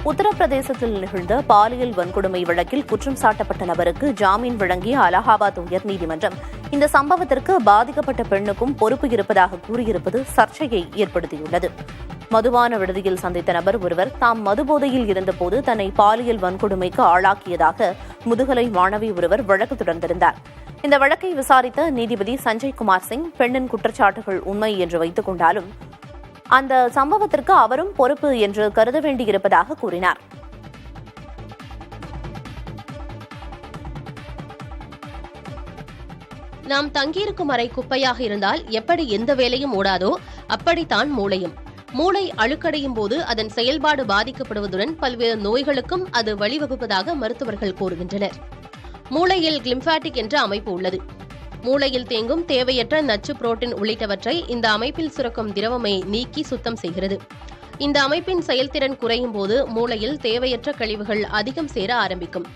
உத்தரப்பிரதேசத்தில் நிகழ்ந்த பாலியல் வன்கொடுமை வழக்கில் குற்றம் சாட்டப்பட்ட நபருக்கு ஜாமீன் வழங்கிய அலகாபாத் உயர்நீதிமன்றம் இந்த சம்பவத்திற்கு பாதிக்கப்பட்ட பெண்ணுக்கும் பொறுப்பு இருப்பதாக கூறியிருப்பது சர்ச்சையை ஏற்படுத்தியுள்ளது. மதுபான விடுதியில் சந்தித்த நபர் ஒருவர் தாம் மதுபோதையில் இருந்தபோது தன்னை பாலியல் வன்கொடுமைக்கு ஆளாக்கியதாக முதுகலை மாணவி ஒருவர் வழக்கு தொடர்ந்திருந்தார். இந்த வழக்கை விசாரித்த நீதிபதி சஞ்சய் குமார் சிங் பெண்ணின் குற்றச்சாட்டுகள் உண்மை என்று வைத்துக் கொண்டாலும் அந்த சம்பவத்திற்கு அவரும் பொறுப்பு என்று கருத வேண்டியிருப்பதாக கூறினார். நாம் தங்கியிருக்கும் அறை குப்பையாக இருந்தால் எப்படி எந்த வேலையும் ஓடாதோ அப்படித்தான் மூளையும். மூளை அழுக்கடையும் போது அதன் செயல்பாடு பாதிக்கப்படுவதுடன் பல்வேறு நோய்களுக்கும் அது வழிவகுப்பதாக மருத்துவர்கள் கூறுகின்றனர். மூளையில் கிளிம்பாட்டிக் என்ற அமைப்பு உள்ளது. மூளையில் தேங்கும் தேவையற்ற நச்சு புரோட்டீன் உள்ளிட்டவற்றை இந்த அமைப்பில் சுரக்கும் திரவமை நீக்கி சுத்தம் செய்கிறது. இந்த அமைப்பின் செயல்திறன் குறையும் போது மூளையில் தேவையற்ற கழிவுகள் அதிகம் சேர ஆரம்பிக்கும்.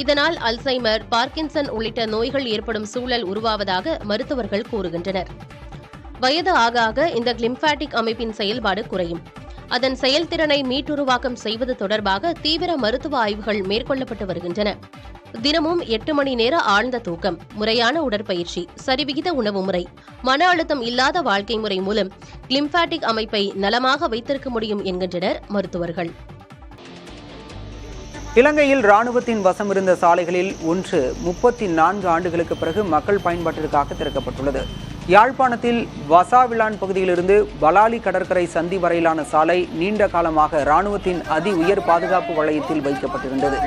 இதனால் அல்சைமர், பார்க்கின்சன் உள்ளிட்ட நோய்கள் ஏற்படும் சூழல் உருவாவதாக மருத்துவர்கள் கூறுகின்றனர். வயது ஆக ஆக இந்த கிளிம்பாட்டிக் அமைப்பின் செயல்பாடு குறையும். அதன் செயல்திறனை மீட்டுருவாக்கம் செய்வது தொடர்பாக தீவிர மருத்துவ ஆய்வுகள் மேற்கொள்ளப்பட்டு வருகின்றன. தினமும் 8 மணி நேர ஆழ்ந்த தூக்கம், முறையான உடற்பயிற்சி, சரிவிகித உணவு முறை, மன அழுத்தம் இல்லாத வாழ்க்கை முறை மூலம் கிளிம்பாட்டிக் அமைப்பை நலமாக வைத்திருக்க முடியும் என்கின்றனர் மருத்துவர்கள். இலங்கையில் ராணுவத்தின் வசமிருந்த சாலைகளில் ஒன்று 34 ஆண்டுகளுக்கு பிறகு மக்கள் பயன்பாட்டிற்காக திறக்கப்பட்டுள்ளது. யாழ்ப்பாணத்தில் வசாவிளான் பகுதியிலிருந்து பலாலி கடற்கரை சந்தி வரையிலான சாலை நீண்ட காலமாக ராணுவத்தின் அதி உயர் பாதுகாப்பு வளையத்தில் வைக்கப்பட்டிருந்தது.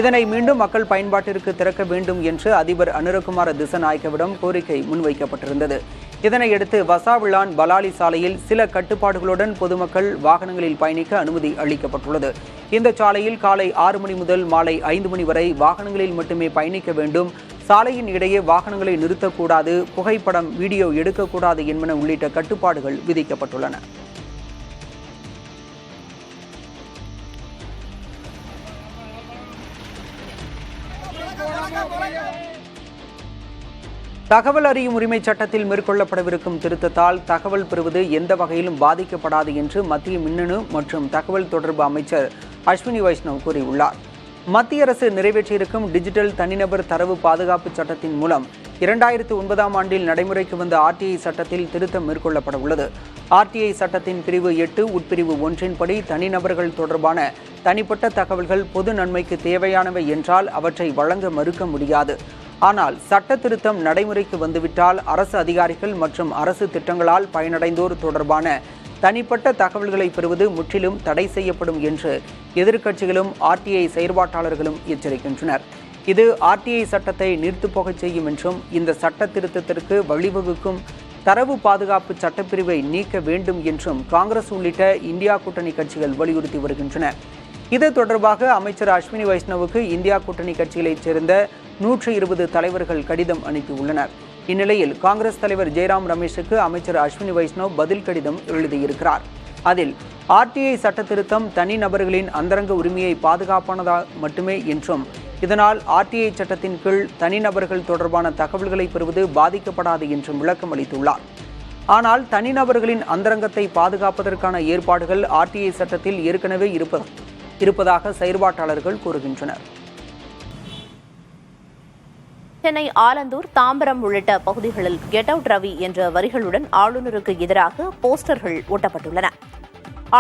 இதனை மீண்டும் மக்கள் பயன்பாட்டிற்கு திறக்க வேண்டும் என்று அதிபர் அனுரகுமார திசநாயக்கவிடம் கோரிக்கை முன்வைக்கப்பட்டிருந்தது. இதனையடுத்து வசாவிளான் பலாலி சாலையில் சில கட்டுப்பாடுகளுடன் பொதுமக்கள் வாகனங்களில் பயணிக்க அனுமதி அளிக்கப்பட்டுள்ளது. இந்த சாலையில் காலை 6 மணி முதல் மாலை 5 மணி வரை வாகனங்களில் மட்டுமே பயணிக்க வேண்டும். சாலையின் இடையே வாகனங்களை நிறுத்தக்கூடாது, புகைப்படம், வீடியோ எடுக்கக்கூடாது என்பன உள்ளிட்ட கட்டுப்பாடுகள் விதிக்கப்பட்டுள்ளன. தகவல் அறியும் உரிமை சட்டத்தில் மேற்கொள்ளப்படவிருக்கும் திருத்தத்தால் தகவல் பெறுவது எந்த வகையிலும் பாதிக்கப்படாது என்று மத்திய மின்னணு மற்றும் தகவல் தொடர்பு அமைச்சர் அஸ்வினி வைஷ்ணவ் கூறியுள்ளார். மத்திய அரசு நிறைவேற்றியிருக்கும் டிஜிட்டல் தனிநபர் தரவு பாதுகாப்பு சட்டத்தின் மூலம் 2009ஆம் ஆண்டில் நடைமுறைக்கு வந்த ஆர்டிஐ சட்டத்தில் திருத்தம் மேற்கொள்ளப்பட உள்ளது. ஆர்டிஐ சட்டத்தின் பிரிவு 8 உட்பிரிவு 1 படி தனிநபர்கள் தொடர்பான தனிப்பட்ட தகவல்கள் பொது நன்மைக்கு தேவையானவை என்றால் அவற்றை வழங்க மறுக்க முடியாது. ஆனால் சட்ட திருத்தம் நடைமுறைக்கு வந்துவிட்டால் அரசு அதிகாரிகள் மற்றும் அரசு திட்டங்களால் பயனடைந்தோர் தொடர்பான தனிப்பட்ட தகவல்களை பெறுவது முற்றிலும் தடை செய்யப்படும் என்று எதிர்க்கட்சிகளும் ஆர்டிஐ செயற்பாட்டாளர்களும் எச்சரிக்கின்றனர். இது ஆர்டிஐ சட்டத்தை நீர்த்துப்போகச் செய்யும் என்றும் இந்த சட்ட திருத்தத்திற்கு வழிவகுக்கும் தரவு பாதுகாப்பு சட்டப்பிரிவை நீக்க வேண்டும் என்றும் காங்கிரஸ் உள்ளிட்ட இந்தியா கூட்டணி கட்சிகள் வலியுறுத்தி வருகின்றன. இது தொடர்பாக அமைச்சர் அஸ்வினி வைஷ்ணவுக்கு இந்தியா கூட்டணி கட்சிகளைச் சேர்ந்த 120 தலைவர்கள் கடிதம் அனுப்பியுள்ளனர். இந்நிலையில் காங்கிரஸ் தலைவர் ஜெயராம் ரமேஷுக்கு அமைச்சர் அஸ்வினி வைஷ்ணவ் பதில் கடிதம் எழுதியிருக்கிறார். அதில் ஆர்டிஐ சட்ட திருத்தம் தனிநபர்களின் அந்தரங்க உரிமையை பாதுகாப்பானதாக மட்டுமே என்றும் இதனால் ஆர்டிஐ சட்டத்தின் கீழ் தனிநபர்கள் தொடர்பான தகவல்களை பெறுவது பாதிக்கப்படாது என்றும் விளக்கம் அளித்துள்ளார். ஆனால் தனிநபர்களின் அந்தரங்கத்தை பாதுகாப்பதற்கான ஏற்பாடுகள் ஆர்டிஐ சட்டத்தில் ஏற்கனவே இருப்பதாக செயற்பாட்டாளர்கள் கூறுகின்றனர். சென்னை ஆலந்தூர், தாம்பரம் உள்ளிட்ட பகுதிகளில் கெட் அவுட் ரவி என்ற வரிகளுடன் ஆளுநருக்கு எதிராக போஸ்டர்கள் ஒட்டப்பட்டுள்ளன.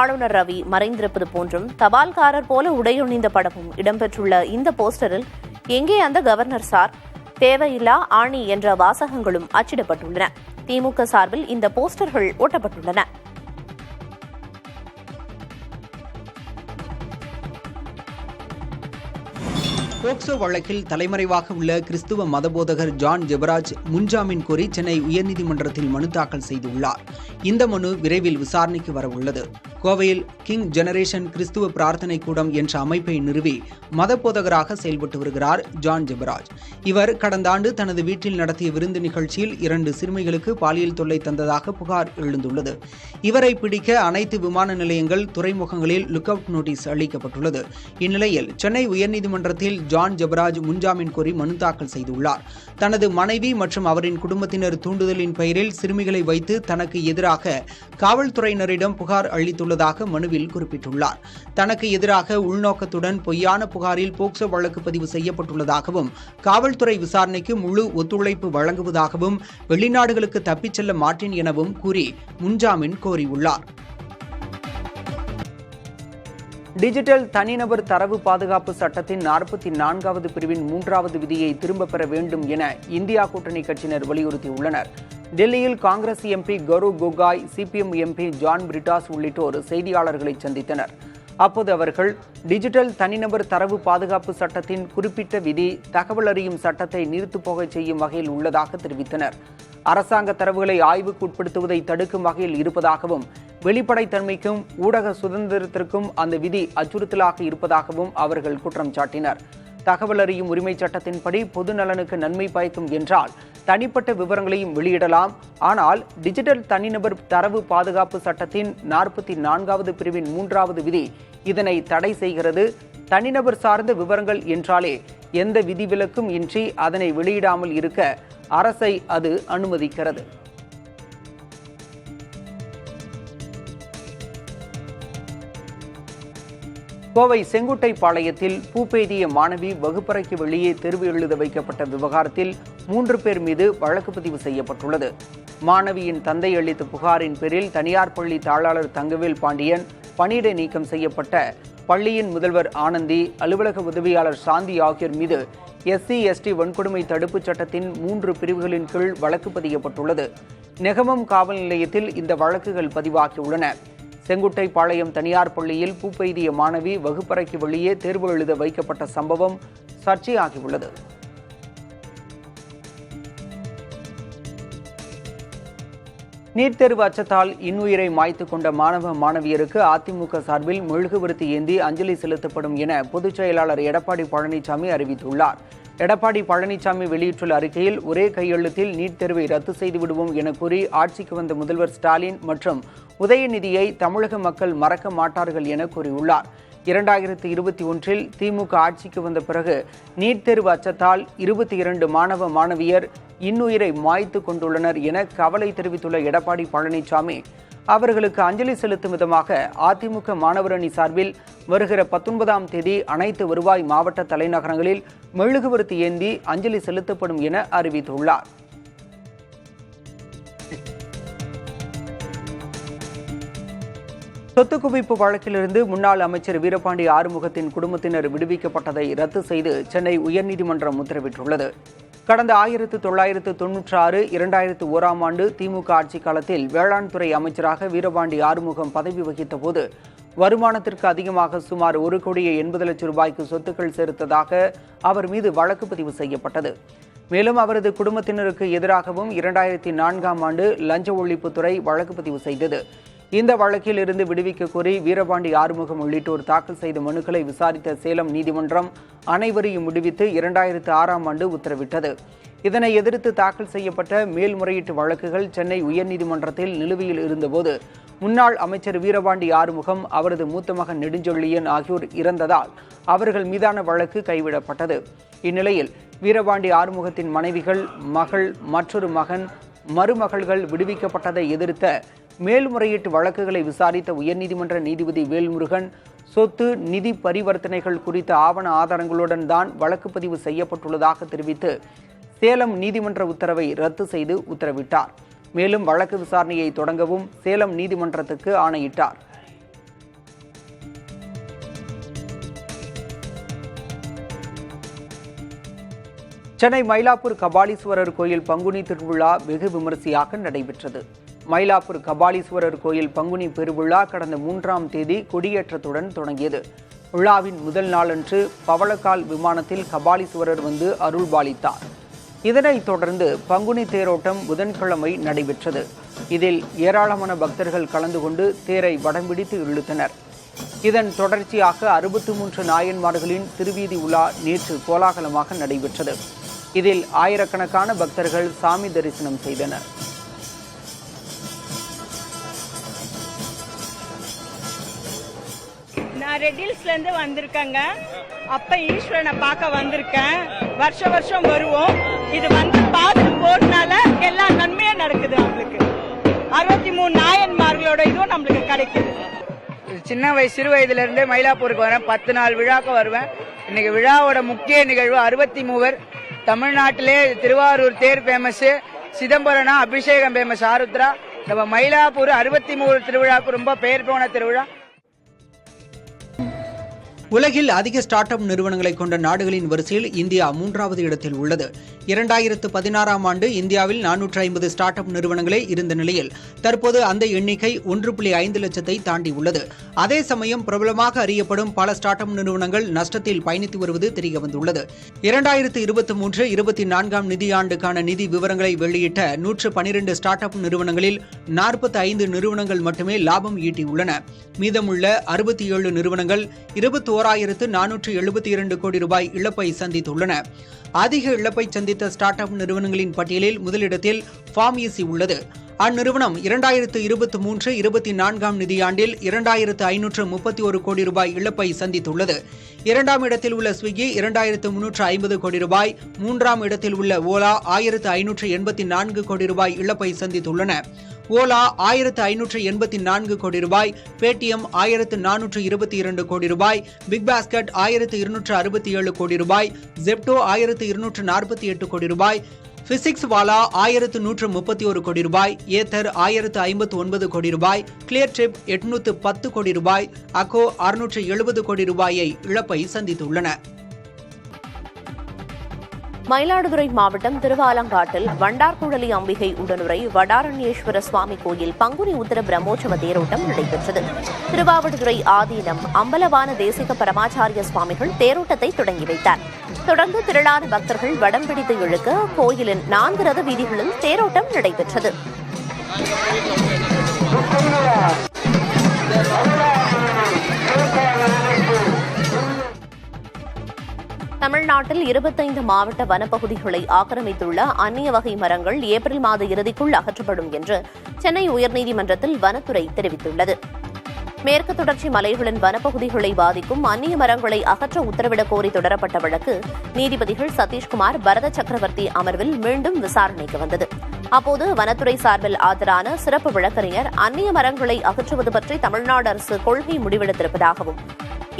ஆளுநர் ரவி மறைந்திருப்பது போன்றும் தபால்காரர் போல உடையணிந்த படமும் இடம்பெற்றுள்ள இந்த போஸ்டரில் எங்கே அந்த கவர்னர் சார், தேவையில்லா ஆணி என்ற வாசகங்களும் அச்சிடப்பட்டுள்ளன. திமுக சார்பில் இந்த போஸ்டர்கள் ஒட்டப்பட்டுள்ளன. போக்சோ வழக்கில் தலைமறைவாக உள்ள கிறிஸ்துவ மதபோதகர் ஜான் ஜெபராஜ் முன்ஜாமீன் கோரி சென்னை உயர்நீதிமன்றத்தில் மனு தாக்கல் செய்துள்ளார். இந்த மனு விரைவில் விசாரணைக்கு வரவுள்ளது. கோவையில் கிங் ஜெனரேஷன் கிறிஸ்துவ பிரார்த்தனை கூடம் என்ற அமைப்பை நிறுவி மதபோதகராக செயல்பட்டு வருகிறார் ஜான் ஜெபராஜ். இவர் கடந்த ஆண்டு தனது வீட்டில் நடத்திய விருந்து நிகழ்ச்சியில் 2 சிறுமிகளுக்கு பாலியல் தொல்லை தந்ததாக புகார் எழுந்துள்ளது. இவரை பிடிக்க அனைத்து விமான நிலையங்கள், துறைமுகங்களில் லுக் அவுட் நோட்டீஸ் அளிக்கப்பட்டுள்ளது. இந்நிலையில் சென்னை உயர்நீதிமன்றத்தில் ஜான் ஜெபராஜ் முன்ஜாமீன் கோரி மனு தாக்கல் செய்துள்ளார். தனது மனைவி மற்றும் அவரின் குடும்பத்தினர் தூண்டுதலின் பெயரில் சிறுமிகளை வைத்து தனக்கு எதிராக காவல்துறையினரிடம் புகார் அளித்துள்ள செய்யப்பட்டுள்ளதாக மனுவில் குறிப்பிட்டுள்ளார். தனக்கு எதிராக உள்நோக்கத்துடன் பொய்யான புகாரில் போக்சோ வழக்கு பதிவு செய்யப்பட்டுள்ளதாகவும் காவல்துறை விசாரணைக்கு முழு ஒத்துழைப்பு வழங்குவதாகவும் வெளிநாடுகளுக்கு தப்பிச் செல்ல மாட்டேன் எனவும் கூறி முன்ஜாமீன் கோரியுள்ளார். டிஜிட்டல் தனிநபர் தரவு பாதுகாப்பு சட்டத்தின் 44வது பிரிவின் 3வது விதியை திரும்பப் பெற வேண்டும் என இந்தியா கூட்டணி கட்சியினர் வலியுறுத்தியுள்ளனர். டெல்லியில் Congress MP Gaurav Gogoi, CPM MP John Brittas உள்ளிட்டோர் செய்தியாளர்களை சந்தித்தனர். அப்போது அவர்கள் டிஜிட்டல் தனிநபர் தரவு பாதுகாப்பு சட்டத்தின் குறிப்பிட்ட விதி தகவல் அறியும் சட்டத்தை நீர்த்துப்போகச் செய்யும் வகையில் உள்ளதாக தெரிவித்தனர். அரசாங்க தரவுகளை ஆய்வுக்கு உட்படுத்துவதை தடுக்கும் வகையில் இருப்பதாகவும் வெளிப்படைத்தன்மைக்கும் ஊடக சுதந்திரத்திற்கும் அந்த விதி அச்சுறுத்தலாக இருப்பதாகவும் அவர்கள் குற்றம் சாட்டினர். தகவல் அறியும் உரிமை சட்டத்தின்படி பொது நலனுக்கு நன்மை பயக்கும் என்றால் தனிப்பட்ட விவரங்களையும் வெளியிடலாம். ஆனால் டிஜிட்டல் தனிநபர் தரவு பாதுகாப்பு சட்டத்தின் 44வது பிரிவின் 3வது விதி இதனை தடை செய்கிறது. தனிநபர் சார்ந்த விவரங்கள் என்றாலே எந்த விதிவிலக்கும் இன்றி அதனை வெளியிடாமல் இருக்க அரசை அது அனுமதிக்கிறது. கோவை செங்குட்டைப்பாளையத்தில் பூப்பெய்திய மாணவி வகுப்பறைக்கு வெளியே தேர்வு எழுத வைக்கப்பட்ட விவகாரத்தில் 3 பேர் மீது வழக்கு பதிவு செய்யப்பட்டுள்ளது. மாணவியின் தந்தை அளித்த புகாரின் பேரில் தனியார் பள்ளி தாளாளர் தங்கவேல் பாண்டியன் பணியிடை நீக்கம் செய்யப்பட்ட பள்ளியின் முதல்வர் ஆனந்தி, அலுவலக உதவியாளர் சாந்தி ஆகியோர் மீது SC/ST வன்கொடுமை தடுப்புச் சட்டத்தின் 3 பிரிவுகளின் கீழ் வழக்கு பதியப்பட்டுள்ளது. நெகமம் காவல் நிலையத்தில் இந்த வழக்குகள் பதிவாகியுள்ளன. செங்குட்டைப்பாளையம் தனியார் பள்ளியில் பூப்பெய்திய மாணவி வகுப்பறைக்கு வெளியே தேர்வு எழுத வைக்கப்பட்ட சம்பவம் சர்ச்சையாகியுள்ளது. நீட் தேர்வு அச்சத்தால் இன்னுயிரை மாய்த்து கொண்ட மாணவ மாணவியருக்கு அதிமுக சார்பில் மெழுகுவர்த்தி ஏந்தி அஞ்சலி செலுத்தப்படும் என பொதுச் செயலாளர் எடப்பாடி பழனிசாமி அறிவித்துள்ளார். எடப்பாடி பழனிசாமி வெளியிட்டுள்ள அறிக்கையில் ஒரே கையெழுத்தில் நீட் தேர்வை ரத்து செய்து விடுவோம் என கூறி ஆட்சிக்கு வந்த முதல்வர் ஸ்டாலின் மற்றும் உதயநிதியை தமிழக மக்கள் மறக்க மாட்டார்கள் என கூறியுள்ளார். 2021 திமுக ஆட்சிக்கு வந்த பிறகு நீட் தேர்வு அச்சத்தால் 22 மாணவ மாணவியர் இன்னுயிரை மாய்த்து கொண்டுள்ளனர் என கவலை தெரிவித்துள்ள எடப்பாடி பழனிசாமி அவர்களுக்கு அஞ்சலி செலுத்தும் விதமாக அதிமுக மாணவரணி சார்பில் வருகிற 19ஆம் தேதி அனைத்து வருவாய் மாவட்ட தலைநகரங்களில் மெழுகுவர்த்தி ஏந்தி அஞ்சலி செலுத்தப்படும் என அறிவித்துள்ளார். சொத்து குவிப்பு வழக்கிலிருந்து முன்னாள் அமைச்சர் வீரபாண்டி ஆறுமுகத்தின் குடும்பத்தினர் விடுவிக்கப்பட்டதை ரத்து செய்து சென்னை உயர்நீதிமன்றம் உத்தரவிட்டுள்ளது. கடந்த 1996, 2001ஆம் ஆண்டு திமுக ஆட்சி காலத்தில் வேளாண் துறை அமைச்சராக வீரபாண்டி ஆறுமுகம் பதவி வகித்த போது வருமானத்திற்கு அதிகமாக சுமார் 1,80,00,000 ரூபாய்க்கு சொத்துக்கள் சேர்த்ததாக அவர் மீது வழக்கு பதிவு செய்யப்பட்டது. மேலும் அவரது குடும்பத்தினருக்கு எதிராகவும் 2004ஆம் ஆண்டு லஞ்ச ஒழிப்புத்துறை வழக்கு பதிவு செய்தது. இந்த வழக்கில் இருந்து விடுவிக்க கோரி வீரபாண்டி ஆறுமுகம் உள்ளிட்டோர் தாக்கல் செய்த மனுக்களை விசாரித்த சேலம் நீதிமன்றம் அனைவரையும் விடுவித்து 2006ஆம் ஆண்டு உத்தரவிட்டது. இதனை எதிர்த்து தாக்கல் செய்யப்பட்ட மேல்முறையீட்டு வழக்குகள் சென்னை உயர்நீதிமன்றத்தில் நிலுவையில் இருந்தபோது முன்னாள் அமைச்சர் வீரபாண்டி ஆறுமுகம், அவரது மூத்த மகன் நெடுஞ்செழியன் ஆகியோர் இறந்ததால் அவர்கள் மீதான வழக்கு கைவிடப்பட்டது. இந்நிலையில் வீரபாண்டி ஆறுமுகத்தின் மனைவிகள், மகள், மற்றொரு மகன், மருமகள்கள் விடுவிக்கப்பட்டதை எதிர்த்த மேல்முறையீட்டு வழக்குகளை விசாரித்த உயர்நீதிமன்ற நீதிபதி வேல்முருகன், சொத்து நிதி பரிவர்த்தனைகள் குறித்த ஆவண ஆதாரங்களுடன் தான் வழக்கு பதிவு செய்யப்பட்டுள்ளதாக தெரிவித்து சேலம் நீதிமன்ற உத்தரவை ரத்து செய்து உத்தரவிட்டார். மேலும் வழக்கு விசாரணையை தொடங்கவும் சேலம் நீதிமன்றத்துக்கு ஆணையிட்டார். சென்னை மயிலாப்பூர் கபாலீஸ்வரர் கோயில் பங்குனி திருவிழா வெகு விமரிசையாக நடைபெற்றது. மயிலாப்பூர் கபாலீஸ்வரர் கோயில் பங்குனி பெருவிழா கடந்த 3ஆம் தேதி கொடியேற்றத்துடன் தொடங்கியது. விழாவின் முதல் நாளன்று பவளக்கால் விமானத்தில் கபாலீஸ்வரர் வந்து அருள்பாலித்தார். இதனைத் தொடர்ந்து பங்குனி தேரோட்டம் புதன்கிழமை நடைபெற்றது. இதில் ஏராளமான பக்தர்கள் கலந்து கொண்டு தேரை வடம்பிடித்து இழுத்தனர். இதன் தொடர்ச்சியாக 63 நாயன்மார்களின் திருவீதி உலா நேற்று கோலாகலமாக நடைபெற்றது. இதில் ஆயிரக்கணக்கான பக்தர்கள் சாமி தரிசனம் செய்தனர். நான் ரெட்டில்ஸ்லேருந்து வந்திருக்கேங்க. அப்போ ஈஸ்வரனை பார்க்க வந்திருக்கேன். வருஷம் வருவோம். இது வந்து பார்த்து போறதுனால எல்லா நன்மையும் நடக்குது. நம்மளுக்கு 63 நாயன்மார்களோட இதுவும் நம்மளுக்கு கிடைக்குது. சிறு வயதிலிருந்தே மயிலாப்பூருக்கு வரேன். 10 நாள் விழாக்கு வருவேன். இன்னைக்கு விழாவோட முக்கிய நிகழ்வு 63 தமிழ்நாட்டிலே திருவாரூர் தேர் ஃபேமஸ், சிதம்பரம்னா அபிஷேகம் ஃபேமஸ், ஆருத்ரா. நம்ம மயிலாப்பூர் 63 திருவிழாவுக்கு ரொம்ப பெயர் போன திருவிழா. உலகில் அதிக ஸ்டார்ட் அப் நிறுவனங்களை கொண்ட நாடுகளின் வரிசையில் இந்தியா 3வது இடத்தில் உள்ளது. 2016ஆம் ஆண்டு இந்தியாவில் 450 ஸ்டார்ட் அப் நிறுவனங்களே இருந்த நிலையில் தற்போது அந்த எண்ணிக்கை 1.5 லட்சத்தை தாண்டி உள்ளது. அதே சமயம் பிரபலமாக அறியப்படும் பல ஸ்டார்ட் அப் நிறுவனங்கள் நஷ்டத்தில் பயணித்து வருவது தெரியவந்துள்ளது. 2023-24ஆம் நிதியாண்டுக்கான நிதி விவரங்களை வெளியிட்ட 112 ஸ்டார்ட் அப் நிறுவனங்களில் 45 நிறுவனங்கள் மட்டுமே லாபம் ஈட்டியுள்ளன. மீதமுள்ள 67 நிறுவனங்கள் 21,472 கோடி ரூபாய் இழப்பை சந்தித்துள்ளன. அதிக இழப்பை சந்தித்த ஸ்டார்ட் அப் நிறுவனங்களின் பட்டியலில் முதலிடத்தில் ஃபார்மேசி உள்ளது. அந்நிறுவனம் 2023-24ஆம் நிதியாண்டில் 2,531 கோடி ரூபாய் இழப்பை சந்தித்துள்ளது. 2ஆம் இடத்தில் உள்ள ஸ்விக்கி 2,350 கோடி ரூபாய், 3ஆம் இடத்தில் உள்ள ஓலா 1,584 கோடி ரூபாய் இழப்பை சந்தித்துள்ளன. ஓலா 1,584 கோடி ரூபாய், பேடிஎம் 1,422 கோடி ரூபாய், பிக் பாஸ்கெட் 1,267 கோடி ரூபாய், ஜெப்டோ 1,248 கோடி ரூபாய், பிசிக்ஸ் வாலா 1,131 கோடி ரூபாய், ஏத்தர் 1,059 கோடி ரூபாய், கிளியர் ட்ரிப் 810 கோடி ரூபாய், அக்கோ 670 கோடி ரூபாயை இழப்பை சந்தித்துள்ளன. மயிலாடுதுறை மாவட்டம் திருவாலங்காட்டில் வண்டார்குழலி அம்பிகை உடனுரை வடாரண்யேஸ்வர சுவாமி கோயில் பங்குனி உத்தர பிரம்மோற்சவ தேரோட்டம் நடைபெற்றது. திருவாவடுதுறை ஆதீனம் அம்பலவான தேசிக பரமாச்சாரிய சுவாமிகள் தேரோட்டத்தை தொடங்கி வைத்தார். தொடர்ந்து திரளான பக்தர்கள் வடம் பிடித்து இழுக்க கோயிலின் 4 ரத வீதிகளில் தேரோட்டம் நடைபெற்றது. தமிழ்நாட்டில் 25 மாவட்ட வனப்பகுதிகளை ஆக்கிரமித்துள்ள அந்நிய வகை மரங்கள் ஏப்ரல் மாத இறுதிக்குள் அகற்றப்படும் என்று சென்னை உயர்நீதிமன்றத்தில் வனத்துறை தெரிவித்துள்ளது. மேற்கு தொடர்ச்சி மலைகளின் வனப்பகுதிகளை பாதிக்கும் அந்நிய மரங்களை அகற்ற உத்தரவிடக் கோரி தொடரப்பட்ட வழக்கு நீதிபதிகள் சதீஷ்குமார், பரத சக்கரவர்த்தி அமர்வில் மீண்டும் விசாரணைக்கு வந்தது. அப்போது வனத்துறை சார்பில் ஆஜரான சிறப்பு வழக்கறிஞர் அந்நிய மரங்களை அகற்றுவது பற்றி தமிழ்நாடு அரசு கொள்கை முடிவெடுத்திருப்பதாகவும்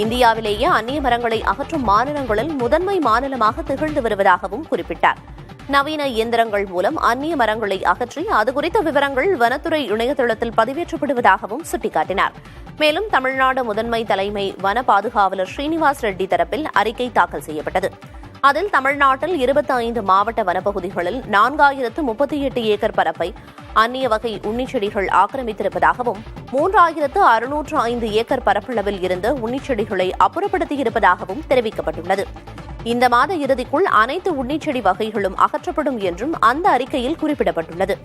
இந்தியாவிலேயே அந்நிய மரங்களை அகற்றும் மாநிலங்களில் முதன்மை மாநிலமாக திகழ்ந்து வருவதாகவும் குறிப்பிட்டார். நவீன இயந்திரங்கள் மூலம் அந்நிய மரங்களை அகற்றி அது குறித்த விவரங்கள் வனத்துறை இணையதளத்தில் பதிவேற்றப்படுவதாகவும் சுட்டிக்காட்டினார். மேலும் தமிழ்நாடு முதன்மை தலைமை வன பாதுகாவலர் ஸ்ரீனிவாஸ் ரெட்டி தரப்பில் அறிக்கை தாக்கல் செய்யப்பட்டது. அதில் தமிழ்நாட்டில் 25 மாவட்ட வனப்பகுதிகளில் 4,038 ஏக்கர் பரப்பை அந்நிய வகை உன்னிச்செடிகள் ஆக்கிரமித்திருப்பதாகவும் 3,605 ஏக்கர் பரப்பளவில் இருந்த உன்னிச்செடிகளை அப்புறப்படுத்தியிருப்பதாகவும் தெரிவிக்கப்பட்டுள்ளது. இந்த மாத இறுதிக்குள் அனைத்து உன்னிச்செடி வகைகளும் அகற்றப்படும் என்றும் அந்த அறிக்கையில் குறிப்பிடப்பட்டுள்ளது.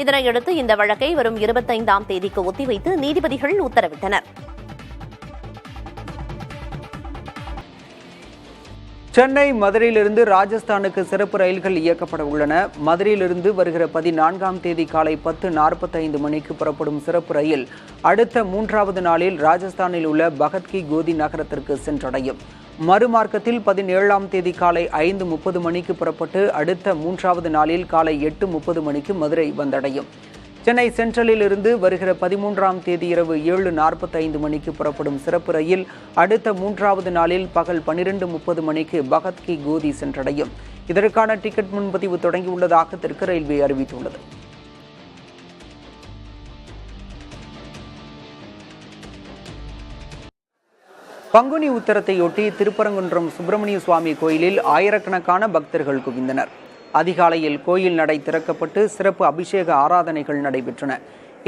இதனையடுத்து இந்த வழக்கை வரும் 25ஆம் தேதிக்கு ஒத்திவைத்து நீதிபதிகள் உத்தரவிட்டனர். சென்னை மதுரையிலிருந்து ராஜஸ்தானுக்கு சிறப்பு ரயில்கள் இயக்கப்பட உள்ளன. மதுரையிலிருந்து வருகிற 14ஆம் தேதி காலை 10:45 மணிக்கு புறப்படும் சிறப்பு ரயில் அடுத்த 3வது நாளில் ராஜஸ்தானில் உள்ள பகத் கி கோதி நகரத்திற்கு சென்றடையும். மறுமார்க்கத்தில் 17ஆம் தேதி காலை 5:30 மணிக்கு புறப்பட்டு அடுத்த 3வது நாளில் காலை 8:30 மணிக்கு மதுரை வந்தடையும். சென்னை சென்ட்ரலில் இருந்து வருகிற 13ஆம் தேதி இரவு 7:45 மணிக்கு புறப்படும் சிறப்பு ரயில் அடுத்த 3வது நாளில் பகல் 12:30 மணிக்கு பகத் கி கோதி சென்றடையும். இதற்கான டிக்கெட் முன்பதிவு தொடங்கியுள்ளதாக தெற்கு ரயில்வே அறிவித்துள்ளது. பங்குனி உத்தரத்தையொட்டி திருப்பரங்குன்றம் சுப்பிரமணிய சுவாமி கோயிலில் ஆயிரக்கணக்கான பக்தர்கள் குவிந்தனர். அதிகாலையில் கோயில் நடை திறக்கப்பட்டு சிறப்பு அபிஷேக ஆராதனைகள் நடைபெற்றன.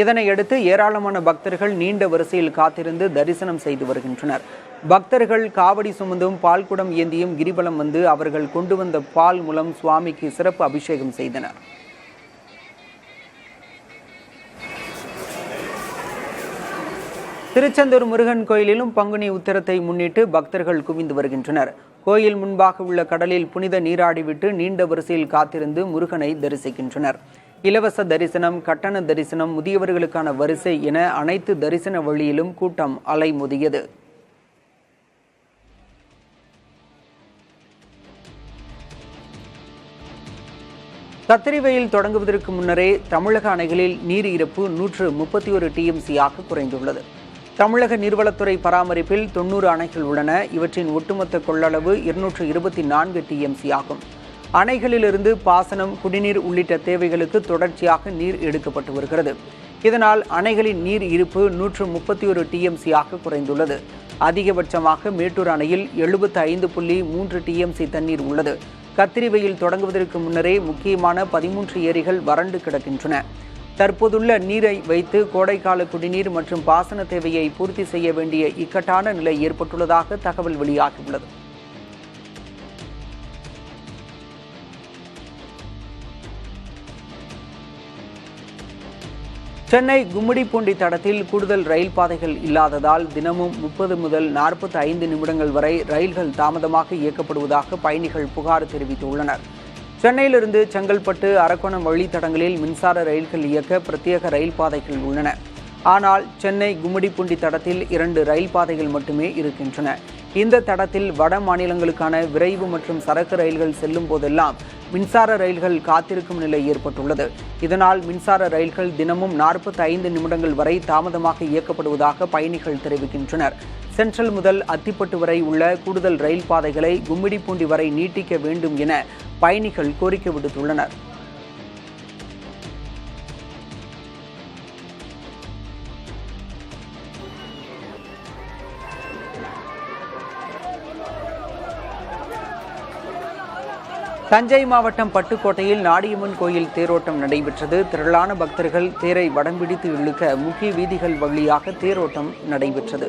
இதனையடுத்து ஏராளமான பக்தர்கள் நீண்ட வரிசையில் காத்திருந்து தரிசனம் செய்து வருகின்றனர். பக்தர்கள் காவடி சுமந்தும் பால்குடம் ஏந்தியும் கிரிவலம் வந்து அவர்கள் கொண்டு வந்த பால் மூலம் சுவாமிக்கு சிறப்பு அபிஷேகம் செய்தனர். திருச்செந்தூர் முருகன் கோயிலிலும் பங்குனி உத்தரத்தை முன்னிட்டு பக்தர்கள் குவிந்து வருகின்றனர். கோயில் முன்பாக உள்ள கடலில் புனித நீராடிவிட்டு நீண்ட வரிசையில் காத்திருந்து முருகனை தரிசிக்கின்றனர். இலவச தரிசனம், கட்டண தரிசனம், முதியவர்களுக்கான வரிசை என அனைத்து தரிசன வழியிலும் கூட்டம் அலைமோதியது. கத்திரி வெயில் தொடங்குவதற்கு முன்னரே தமிழக அணைகளில் நீர் இருப்பு 131 TMC-ஆக குறைந்துள்ளது. தமிழக நீர்வளத்துறை பராமரிப்பில் 90 அணைகள் உள்ளன. இவற்றின் ஒட்டுமொத்த கொள்ளளவு 224 டிஎம்சி ஆகும். அணைகளிலிருந்து பாசனம், குடிநீர் உள்ளிட்ட தேவைகளுக்கு தொடர்ச்சியாக நீர் எடுக்கப்பட்டு வருகிறது. இதனால் அணைகளின் நீர் இருப்பு 131 டிஎம்சியாக குறைந்துள்ளது. அதிகபட்சமாக மேட்டூர் அணையில் 75.3 டிஎம்சி தண்ணீர் உள்ளது. கத்திரி வெயில் தொடங்குவதற்கு முன்னரே முக்கியமான 13 ஏரிகள் வறண்டு கிடக்கின்றன. தற்போதுள்ள நீரை வைத்து கோடைக்கால குடிநீர் மற்றும் பாசன தேவையை பூர்த்தி செய்ய வேண்டிய இக்கட்டான நிலை ஏற்பட்டுள்ளதாக தகவல் வெளியாகியுள்ளது. சென்னை கும்மிடிப்பூண்டி தடத்தில் கூடுதல் ரயில் பாதைகள் இல்லாததால் தினமும் 30 முதல் 45 நிமிடங்கள் வரை ரயில்கள் தாமதமாக இயக்கப்படுவதாக பயணிகள் புகார் தெரிவித்துள்ளனர். சென்னையிலிருந்து செங்கல்பட்டு, அரக்கோணம் வழித்தடங்களில் மின்சார ரயில்கள் இயக்க பிரத்யேக ரயில் பாதைகள் உள்ளன. ஆனால் சென்னை கும்மிடிப்பூண்டி தடத்தில் 2 ரயில் பாதைகள் மட்டுமே இருக்கின்றன. இந்த தடத்தில் வட மாநிலங்களுக்கான விரைவு மற்றும் சரக்கு ரயில்கள் செல்லும் போதெல்லாம் மின்சார ரயில்கள் காத்திருக்கும் நிலை ஏற்பட்டுள்ளது. இதனால் மின்சார ரயில்கள் தினமும் 45 நிமிடங்கள் வரை தாமதமாக இயக்கப்படுவதாக பயணிகள் தெரிவிக்கின்றனர். சென்ட்ரல் முதல் அத்திப்பட்டு வரை உள்ள கூடுதல் ரயில் பாதைகளை கும்மிடிப்பூண்டி வரை நீட்டிக்க வேண்டும் என பயணிகள் கோரிக்கை விடுத்துள்ளனர். தஞ்சை மாவட்டம் பட்டுக்கோட்டையில் நாடியம்மன் கோயில் தேரோட்டம் நடைபெற்றது. திரளான பக்தர்கள் தேரை வடம் பிடித்து இழுக்க முக்கிய வீதிகள் வழியாக தேரோட்டம் நடைபெற்றது.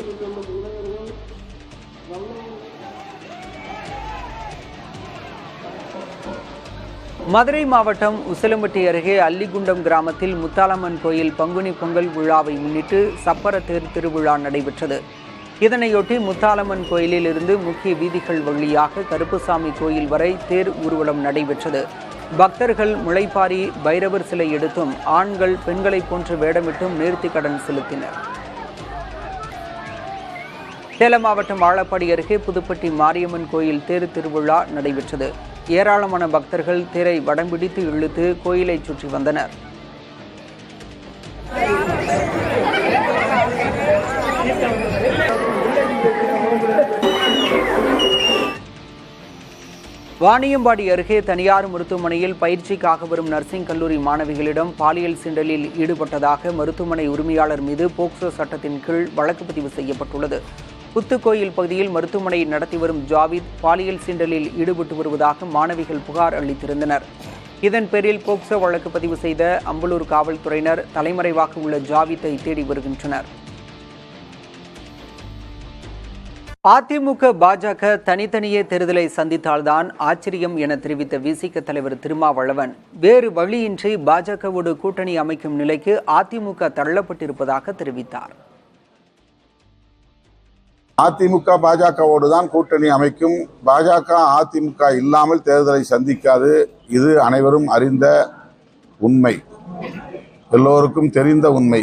மதுரை மாவட்டம் உசிலம்பட்டி அருகே அல்லிகுண்டம் கிராமத்தில் முத்தாலம்மன் கோயில் பங்குனி பொங்கல் விழாவை முன்னிட்டு சப்பர தேர் திருவிழா நடைபெற்றது. இதனையொட்டி முத்தாலம்மன் கோயிலில் இருந்து முக்கிய வீதிகள் வழியாக கருப்புசாமி கோயில் வரை தேர் ஊர்வலம் நடைபெற்றது. பக்தர்கள் முளைப்பாரி, பைரவர் சிலை எடுத்தும் ஆண்கள் பெண்களை போன்று வேடமிட்டும் நேர்த்திக் கடன் செலுத்தினர். சேலம் மாவட்டம் வாழப்பாடி அருகே புதுப்பட்டி மாரியம்மன் கோயில் தேர் திருவிழா நடைபெற்றது. ஏராளமான பக்தர்கள் தேரை வடம் பிடித்து இழுத்து கோயிலை சுற்றி வந்தனர். வாணியம்பாடி அருகே தனியார் மருத்துவமனையில் பயிற்சிக்காக வரும் நர்சிங் கல்லூரி மாணவிகளிடம் பாலியல் சீண்டலில் ஈடுபட்டதாக மருத்துவமனை உரிமையாளர் மீது போக்சோ சட்டத்தின் கீழ் வழக்கு பதிவு செய்யப்பட்டுள்ளது. புத்துக்கோயில் பகுதியில் மருத்துவமனை நடத்தி வரும் ஜாவித் பாலியல் சீண்டலில் ஈடுபட்டு வருவதாக மாணவிகள் புகார் அளித்திருந்தனர். இதன் பேரில் போக்சோ வழக்கு பதிவு செய்த அம்பலூர் காவல்துறையினர் தலைமறைவாக உள்ள ஜாவித்தை தேடி வருகின்றனர். அதிமுக, பாஜக தனித்தனியே தேர்தலை சந்தித்தால்தான் ஆச்சரியம் என தெரிவித்த விசிக தலைவர் திருமாவளவன் வேறு வழியின்றி பாஜகவோடு கூட்டணி அமைக்கும் நிலைக்கு அதிமுக தள்ளப்பட்டிருப்பதாக தெரிவித்தார். அதிமுக பாஜகவோடு தான் கூட்டணி அமைக்கும். பாஜக அதிமுக இல்லாமல் தேர்தலை சந்திக்காது. இது அனைவரும் அறிந்த உண்மை, எல்லோருக்கும் தெரிந்த உண்மை.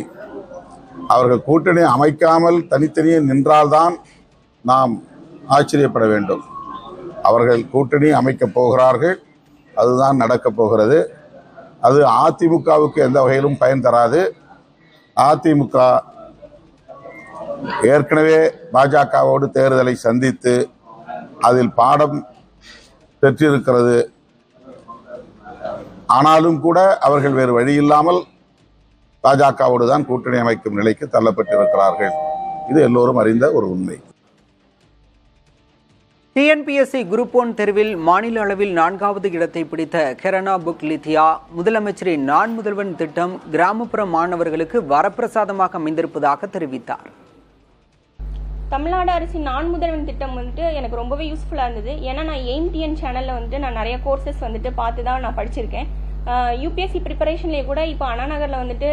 அவர்கள் கூட்டணி அமைக்காமல் தனித்தனியே நின்றால்தான் நாம் ஆச்சரியப்பட வேண்டும். அவர்கள் கூட்டணி அமைக்கப் போகிறார்கள், அதுதான் நடக்கப் போகிறது. அது அதிமுகவுக்கு எந்த வகையிலும் பயன் தராது. அதிமுக ஏற்கனவே பாஜகவோடு தேர்தலை சந்தித்து அதில் பாடம் பெற்றிருக்கிறது. ஆனாலும் கூட அவர்கள் வேறு வழியில்லாமல் பாஜகவோடு தான் கூட்டணி அமைக்கும் நிலைக்கு தள்ளப்பட்டிருக்கிறார்கள். இது எல்லோரும் அறிந்த ஒரு உண்மை. டிஎன்பிஎஸ்சி குரூப் 1 தேர்வில் மாநில அளவில் 4வது இடத்தை பிடித்த கெரனா புக் லித்தியா முதலமைச்சரின் நான் முதல்வன் திட்டம் கிராமப்புற மாணவர்களுக்கு வரப்பிரசாதமாக அமைந்திருப்பதாக தெரிவித்தார். தமிழ்நாடு அரசின் நான் முதல்வன் திட்டம் வந்துட்டு எனக்கு ரொம்பவே யூஸ்ஃபுல்லாக இருந்தது. ஏன்னா நான் எய்ம் சேனலில் வந்துட்டு நான் நிறைய கோர்சஸ் வந்துட்டு பார்த்து தான் நான் படிச்சிருக்கேன். யூபிஎஸ்சி ப்ரிப்பரேஷன்லேயே கூட இப்போ அண்ணா நகரில் வந்துட்டு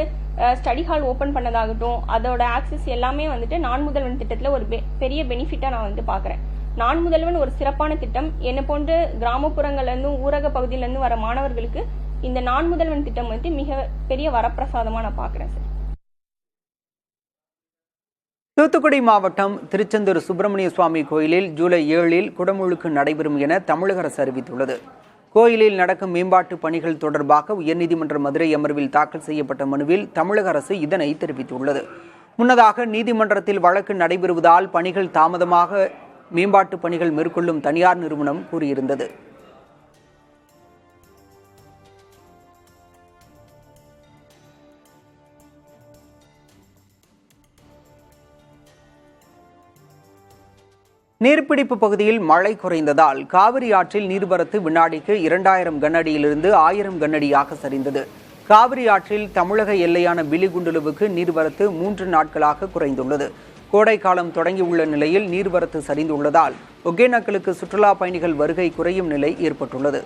ஸ்டடி ஹால் ஓப்பன் பண்ணதாகட்டும், அதோட ஆக்சஸ் எல்லாமே வந்துட்டு நான் முதல்வன் திட்டத்தில் ஒரு பெரிய பெனிஃபிட்டாக நான் வந்து பார்க்குறேன். நான் முதல்வன் ஒரு சிறப்பான திட்டம். என்னை போன்று கிராமப்புறங்கள்லேருந்தும் ஊரக பகுதியிலேருந்து வர மாணவர்களுக்கு இந்த நான் முதல்வன் திட்டம் வந்து மிக பெரிய வரப்பிரசாதமாக நான் பார்க்குறேன் சார். தூத்துக்குடி மாவட்டம் திருச்செந்தூர் சுப்பிரமணிய சுவாமி கோயிலில் ஜூலை 7 குடமுழுக்கு நடைபெறும் என தமிழக அரசு அறிவித்துள்ளது. கோயிலில் நடக்கும் மேம்பாட்டு பணிகள் தொடர்பாக உயர்நீதிமன்ற மதுரை அமர்வில் தாக்கல் செய்யப்பட்ட மனுவில் தமிழக அரசு இதனை தெரிவித்துள்ளது. முன்னதாக நீதிமன்றத்தில் வழக்கு நடைபெறுவதால் பணிகள் தாமதமாக மேம்பாட்டு பணிகள் மேற்கொள்ளும் தனியார் நிறுவனம் கூறியிருந்தது. நீர்பிடிப்பு பகுதியில் மழை குறைந்ததால் காவிரி ஆற்றில் நீர்வரத்து வினாடிக்கு 2000 கனஅடியிலிருந்து 1000 கனஅடியாக சரிந்தது. காவிரி ஆற்றில் தமிழக எல்லையான பிலிகுண்டுலுவுக்கு நீர்வரத்து 3 நாட்களாக குறைந்துள்ளது. கோடை காலம் தொடங்கியுள்ள நிலையில் நீர்வரத்து சரிந்துள்ளதால் ஒகேனக்கலுக்கு சுற்றுலா பயணிகள் வருகை குறையும் நிலை ஏற்பட்டுள்ளது.